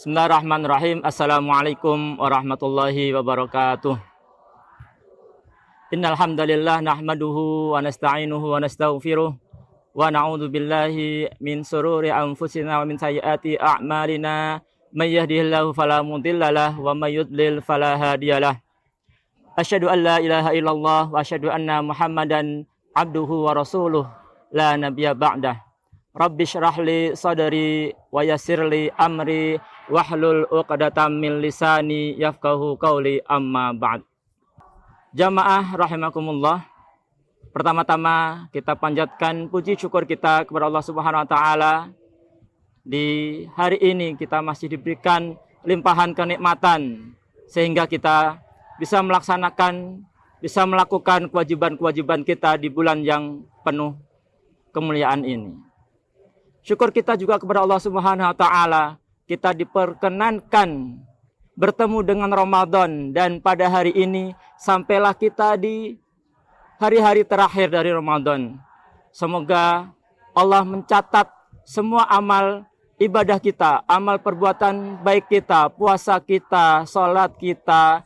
Bismillahirrahmanirrahim. Assalamualaikum warahmatullahi wabarakatuh. Innal hamdalillah nahmaduhu wa nasta'inuhu wa nastaghfiruh wa na'udzu billahi min shururi anfusina wa min sayyiati a'malina. May yahdihillahu fala mudhillalah wa may yudlil fala hadiyalah. Asyhadu an la ilaha illallah wa asyhadu anna Muhammadan abduhu wa rasuluh la nabiyya ba'dah. Rabbi syrah li sadri wa yassir li amri wahlul 'uqdatam min lisani yafqahu qawli, amma ba'd. Jamaah rahimakumullah. Pertama-tama kita panjatkan puji syukur kita kepada Allah Subhanahu wa taala. Di hari ini kita masih diberikan limpahan kenikmatan sehingga kita bisa melakukan kewajiban-kewajiban kita di bulan yang penuh kemuliaan ini. Syukur kita juga kepada Allah Subhanahu wa taala, kita diperkenankan bertemu dengan Ramadan, dan pada hari ini sampailah kita di hari-hari terakhir dari Ramadan. Semoga Allah mencatat semua amal ibadah kita, amal perbuatan baik kita, puasa kita, salat kita,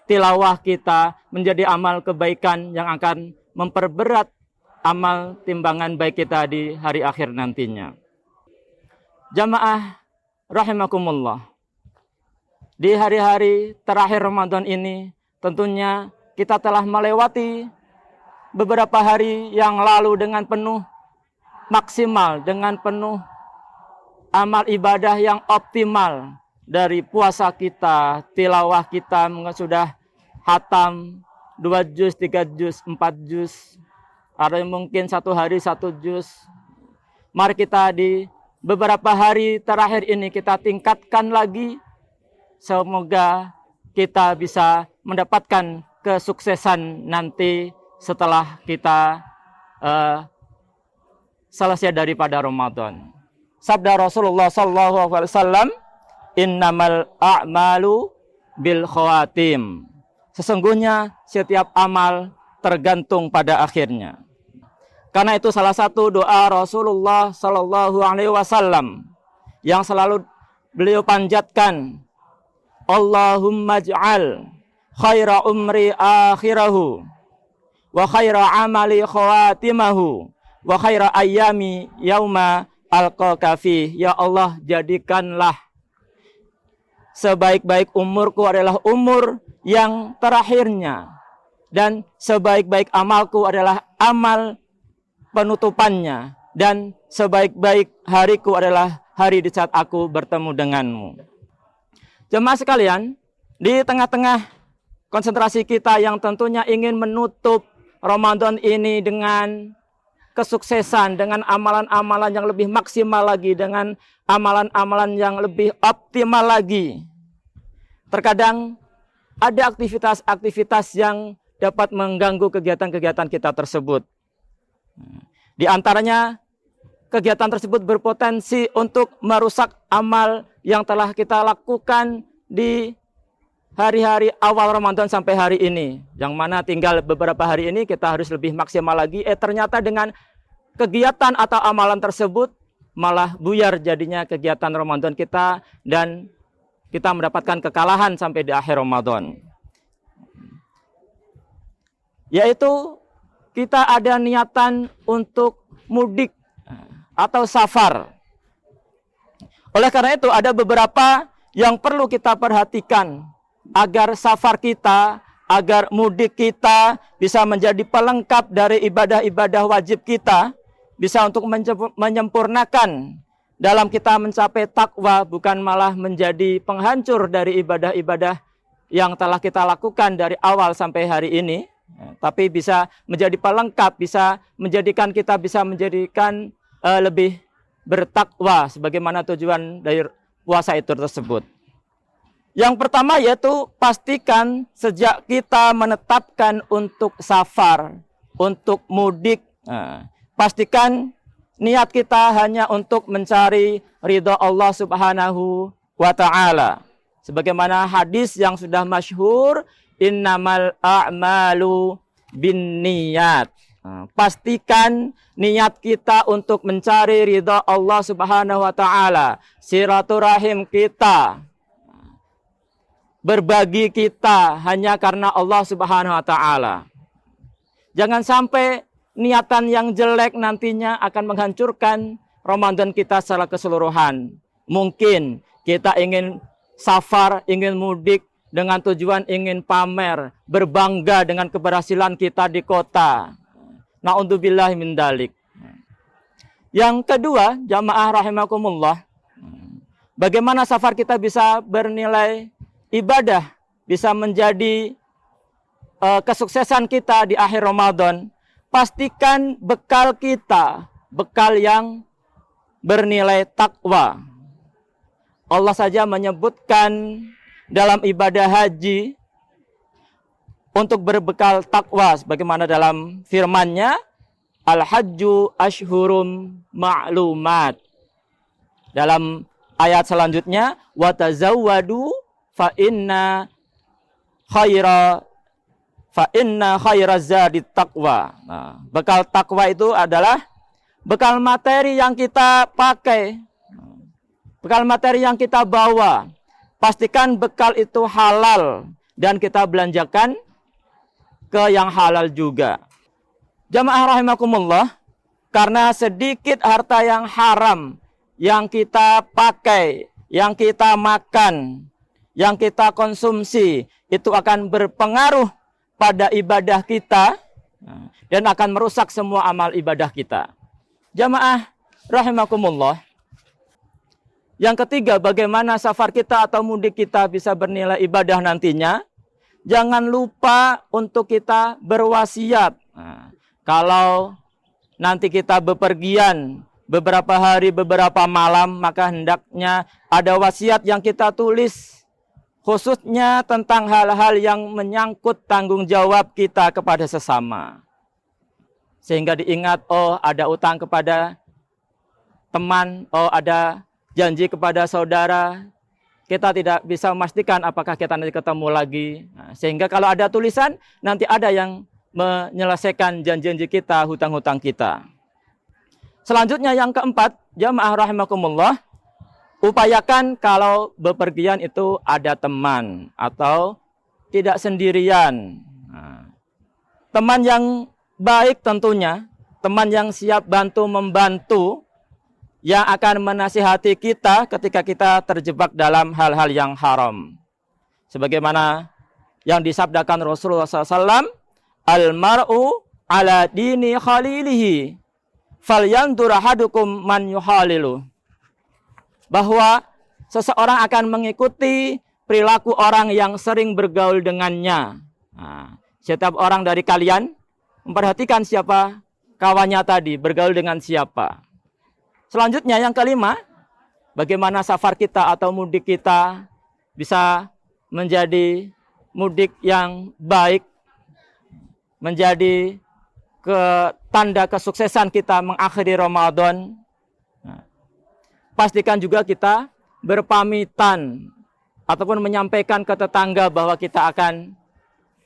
tilawah kita menjadi amal kebaikan yang akan memperberat amal timbangan baik kita di hari akhir nantinya. Jamaah rahimakumullah. Di hari-hari terakhir Ramadan ini tentunya kita telah melewati beberapa hari yang lalu dengan penuh maksimal, dengan penuh amal ibadah yang optimal. Dari puasa kita, tilawah kita sudah hatam 2 juz, 3 juz, 4 juz. Ada yang mungkin satu hari 1 juz. Mari kita di beberapa hari terakhir ini kita tingkatkan lagi. Semoga kita bisa mendapatkan kesuksesan nanti setelah kita selesai daripada Ramadan. Sabda Rasulullah SAW, innamal a'malu bil khawatim. Sesungguhnya setiap amal tergantung pada akhirnya. Karena itu salah satu doa Rasulullah Sallallahu Alaihi Wasallam yang selalu beliau panjatkan, Allahumma ja'al khaira umri akhirahu wa khaira amali khawatimahu wa khaira ayyami yauma alqaka fih. Ya Allah, jadikanlah sebaik-baik umurku adalah umur yang terakhirnya, dan sebaik-baik amalku adalah amal penutupannya, dan sebaik-baik hariku adalah hari di saat aku bertemu denganmu. Jemaah sekalian, di tengah-tengah konsentrasi kita yang tentunya ingin menutup Ramadan ini dengan kesuksesan, dengan amalan-amalan yang lebih maksimal lagi, dengan amalan-amalan yang lebih optimal lagi, terkadang ada aktivitas-aktivitas yang dapat mengganggu kegiatan-kegiatan kita tersebut. Di antaranya, kegiatan tersebut berpotensi untuk merusak amal yang telah kita lakukan di hari-hari awal Ramadan sampai hari ini. Yang mana tinggal beberapa hari ini kita harus lebih maksimal lagi. Ternyata dengan kegiatan atau amalan tersebut malah buyar jadinya kegiatan Ramadan kita, dan kita mendapatkan kekalahan sampai di akhir Ramadan. Yaitu kita ada niatan untuk mudik atau safar. Oleh karena itu ada beberapa yang perlu kita perhatikan agar safar kita, agar mudik kita bisa menjadi pelengkap dari ibadah-ibadah wajib kita, bisa untuk menyempurnakan dalam kita mencapai takwa, bukan malah menjadi penghancur dari ibadah-ibadah yang telah kita lakukan dari awal sampai hari ini. Tapi bisa menjadi pelengkap, bisa menjadikan kita lebih bertakwa sebagaimana tujuan dari puasa itu tersebut. Yang pertama yaitu pastikan sejak kita menetapkan untuk safar, untuk mudik, pastikan niat kita hanya untuk mencari ridha Allah Subhanahu wa taala. Sebagaimana hadis yang sudah masyhur, innamal a'malu binniyat. Pastikan niat kita untuk mencari ridha Allah Subhanahu wa taala, silaturahim kita, berbagi kita hanya karena Allah Subhanahu wa taala. Jangan sampai niatan yang jelek nantinya akan menghancurkan Ramadan kita secara keseluruhan. Mungkin kita ingin safar, ingin mudik dengan tujuan ingin pamer, berbangga dengan keberhasilan kita di kota. Na'udzubillah min dalik. Yang kedua, jamaah rahimakumullah, bagaimana safar kita bisa bernilai ibadah, bisa menjadi kesuksesan kita di akhir Ramadan. Pastikan bekal kita, bekal yang bernilai takwa. Allah saja menyebutkan dalam ibadah haji untuk berbekal takwa, sebagaimana dalam firman-Nya, Al-Hajju Ashhurum Ma'lumat. Dalam ayat selanjutnya, wa tazawwadu fa inna khairaz zadi taqwa. Nah, bekal takwa itu adalah bekal materi yang kita pakai, bekal materi yang kita bawa. Pastikan bekal itu halal dan kita belanjakan ke yang halal juga. Jamaah rahimakumullah, karena sedikit harta yang haram yang kita pakai, yang kita makan, yang kita konsumsi, itu akan berpengaruh pada ibadah kita dan akan merusak semua amal ibadah kita. Jamaah rahimakumullah. Yang ketiga, bagaimana safar kita atau mudik kita bisa bernilai ibadah nantinya? Jangan lupa untuk kita berwasiat. Kalau nanti kita bepergian beberapa hari, beberapa malam, maka hendaknya ada wasiat yang kita tulis, khususnya tentang hal-hal yang menyangkut tanggung jawab kita kepada sesama. Sehingga diingat, oh ada utang kepada teman, oh ada janji kepada saudara. Kita tidak bisa memastikan apakah kita nanti ketemu lagi. Sehingga kalau ada tulisan, nanti ada yang menyelesaikan janji-janji kita, hutang-hutang kita. Selanjutnya yang keempat, jamaah rahimakumullah, upayakan kalau bepergian itu ada teman atau tidak sendirian. Teman yang baik tentunya, teman yang siap bantu-membantu, yang akan menasihati kita ketika kita terjebak dalam hal-hal yang haram. Sebagaimana yang disabdakan Rasulullah SAW, Al-mar'u ala dini khalilihi, falyandur ahadukum man yuhalilu. Bahwa seseorang akan mengikuti perilaku orang yang sering bergaul dengannya. Setiap orang dari kalian memperhatikan siapa kawannya tadi, bergaul dengan siapa. Selanjutnya yang kelima, bagaimana safar kita atau mudik kita bisa menjadi mudik yang baik, menjadi tanda kesuksesan kita mengakhiri Ramadan. Pastikan juga kita berpamitan ataupun menyampaikan ke tetangga bahwa kita akan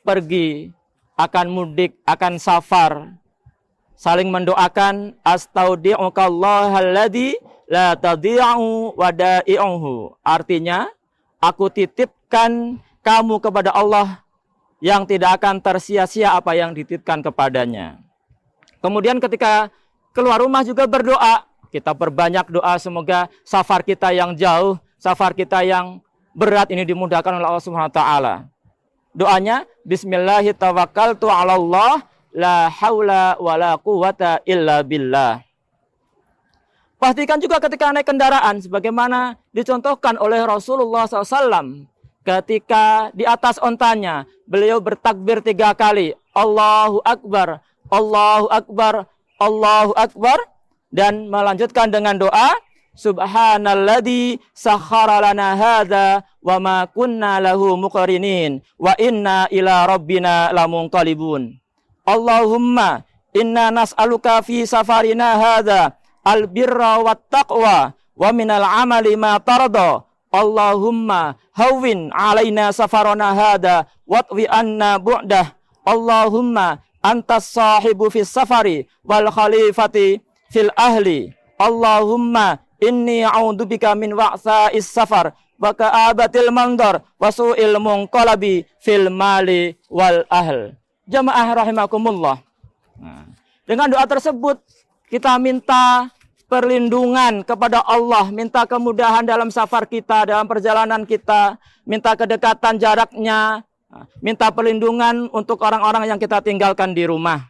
pergi, akan mudik, akan safar. Saling mendoakan, astaudi'ukallahu la tadi'u wada'i'uhu. Artinya, aku titipkan kamu kepada Allah yang tidak akan tersia-sia apa yang dititipkan kepadanya. Kemudian ketika keluar rumah juga berdoa. Kita perbanyak doa semoga safar kita yang jauh, safar kita yang berat ini dimudahkan oleh Allah Subhanahu wa taala. Doanya, bismillahirrahmanirrahim, ala Allah, la haula wala quwata illa billah. Pastikan juga ketika naik kendaraan, sebagaimana dicontohkan oleh Rasulullah SAW. Ketika di atas ontanya, beliau bertakbir 3 kali. Allahu Akbar, Allahu Akbar, Allahu Akbar. Dan melanjutkan dengan doa, Subhanalladzi sakhkhara lana hadza wa ma kunna lahu muqrinin wa inna ila rabbina lamunqalibun. Allahumma inna nas'aluka fi safarina hadza albirra wat taqwa wa minal amali ma tarda. Allahumma hawwin alaina safarana hadza watwi anna bu'dah. Allahumma antas sahibu fis safari wal khalifati fil ahli. Allahumma inni a'udzubika min wa'sa'is safar wa ka'abatil mandar wa su'il munqalabi fil mali wal ahl. Jamaah rahimakumullah. Nah, dengan doa tersebut kita minta perlindungan kepada Allah, minta kemudahan dalam safar kita, dalam perjalanan kita, minta kedekatan jaraknya, minta perlindungan untuk orang-orang yang kita tinggalkan di rumah.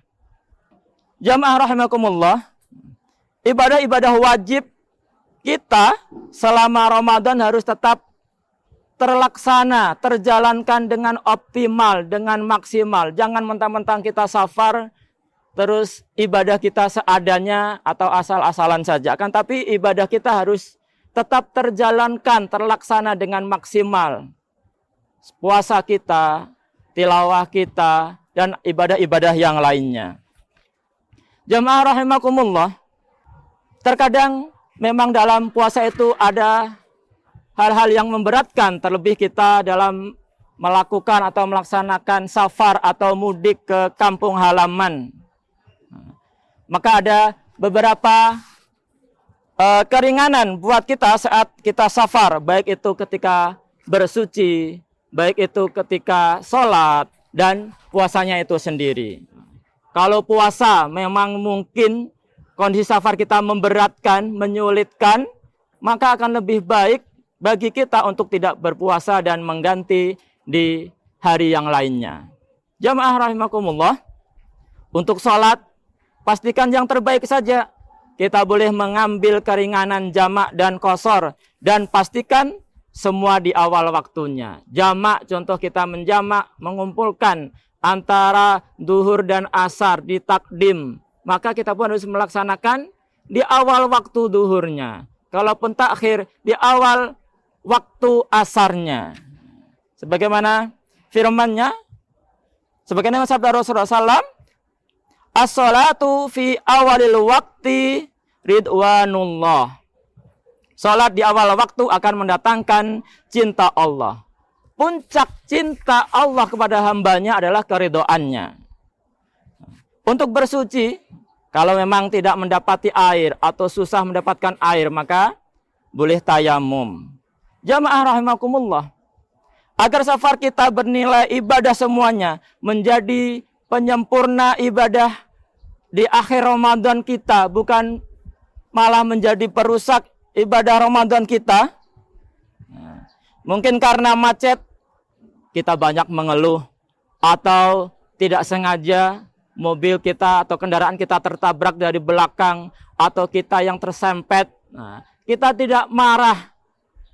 Jamaah rahimakumullah, ibadah-ibadah wajib kita selama Ramadan harus tetap terlaksana, terjalankan dengan optimal, dengan maksimal. Jangan mentang-mentang kita safar, terus ibadah kita seadanya atau asal-asalan saja. Kan tapi ibadah kita harus tetap terjalankan, terlaksana dengan maksimal. Puasa kita, tilawah kita, dan ibadah-ibadah yang lainnya. Jamaah rahimakumullah, terkadang memang dalam puasa itu ada hal-hal yang memberatkan, terlebih kita dalam melakukan atau melaksanakan safar atau mudik ke kampung halaman. Maka ada beberapa keringanan buat kita saat kita safar, baik itu ketika bersuci, baik itu ketika sholat, dan puasanya itu sendiri. Kalau puasa memang mungkin kondisi safar kita memberatkan, menyulitkan, maka akan lebih baik bagi kita untuk tidak berpuasa dan mengganti di hari yang lainnya. Jamaah rahimakumullah, untuk sholat, pastikan yang terbaik saja. Kita boleh mengambil keringanan jamak dan qashar, dan pastikan semua di awal waktunya. Jamak, contoh kita menjamak, mengumpulkan antara duhur dan asar di takdim, maka kita pun harus melaksanakan di awal waktu duhurnya. Kalaupun takhir, di awal waktu asarnya. Sebagaimana firman-Nya, sebagaimana sabda Rasulullah SAW, as-salatu fi awalil waqti ridwanullah. Salat di awal waktu akan mendatangkan cinta Allah. Puncak cinta Allah kepada hambanya adalah keridhoannya. Untuk bersuci, kalau memang tidak mendapati air atau susah mendapatkan air, maka boleh tayamum. Jamaah rahimakumullah, agar safar kita bernilai ibadah semuanya, menjadi penyempurna ibadah di akhir Ramadan kita, bukan malah menjadi perusak ibadah Ramadan kita. Mungkin karena macet, kita banyak mengeluh, atau tidak sengaja mobil kita atau kendaraan kita tertabrak dari belakang, atau kita yang tersempet. Kita tidak marah.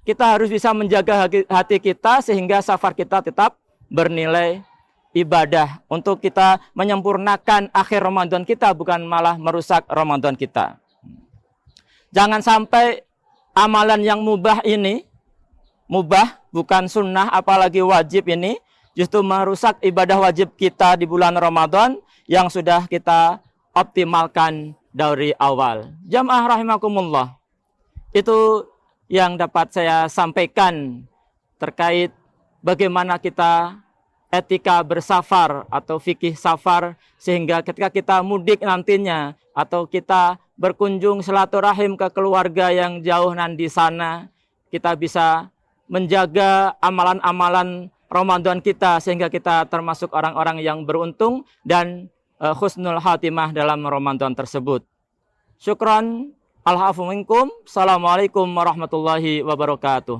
Kita harus bisa menjaga hati kita sehingga safar kita tetap bernilai ibadah untuk kita menyempurnakan akhir Ramadan kita, bukan malah merusak Ramadan kita. Jangan sampai amalan yang mubah ini, mubah bukan sunnah apalagi wajib ini, justru merusak ibadah wajib kita di bulan Ramadan yang sudah kita optimalkan dari awal. Jamaah rahimakumullah, itu yang dapat saya sampaikan terkait bagaimana kita etika bersafar atau fikih safar, sehingga ketika kita mudik nantinya atau kita berkunjung silaturahim ke keluarga yang jauh nanti sana, kita bisa menjaga amalan-amalan Ramadan kita sehingga kita termasuk orang-orang yang beruntung dan husnul khatimah dalam Ramadan tersebut. Syukran. Al-hafu minkum. Assalamualaikum warahmatullahi wabarakatuh.